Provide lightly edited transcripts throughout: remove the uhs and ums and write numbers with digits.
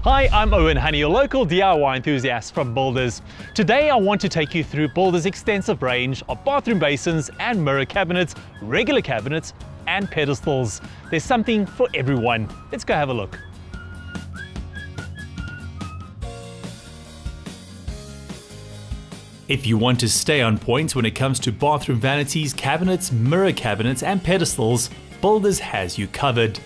Hi, I'm Owen Honey, your local DIY enthusiast from Builders. Today I want to take you through Builders' extensive range of bathroom basins and mirror cabinets, regular cabinets and pedestals. There's something for everyone. Let's go have a look. If you want to stay on point when it comes to bathroom vanities, cabinets, mirror cabinets and pedestals, Builders has you covered.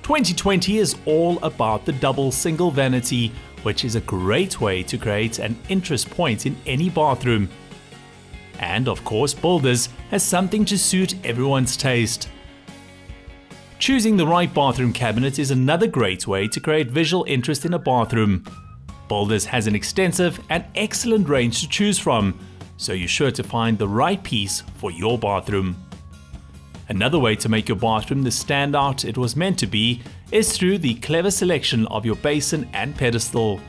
2020 is all about the double single vanity, which is a great way to create an interest point in any bathroom. And of course, Builders has something to suit everyone's taste. Choosing the right bathroom cabinet is another great way to create visual interest in a bathroom. Builders has an extensive and excellent range to choose from, so you're sure to find the right piece for your bathroom. Another way to make your bathroom the standout it was meant to be is through the clever selection of your basin and pedestal.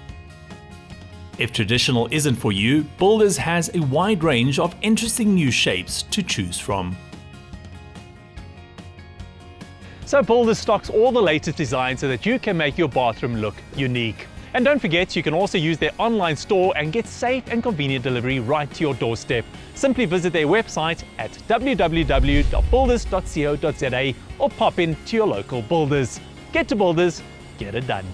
If traditional isn't for you, Builders has a wide range of interesting new shapes to choose from. So Builders stocks all the latest designs so that you can make your bathroom look unique. And don't forget, you can also use their online store and get safe and convenient delivery right to your doorstep. Simply visit their website at www.builders.co.za or pop in to your local Builders. Get to Builders, get it done.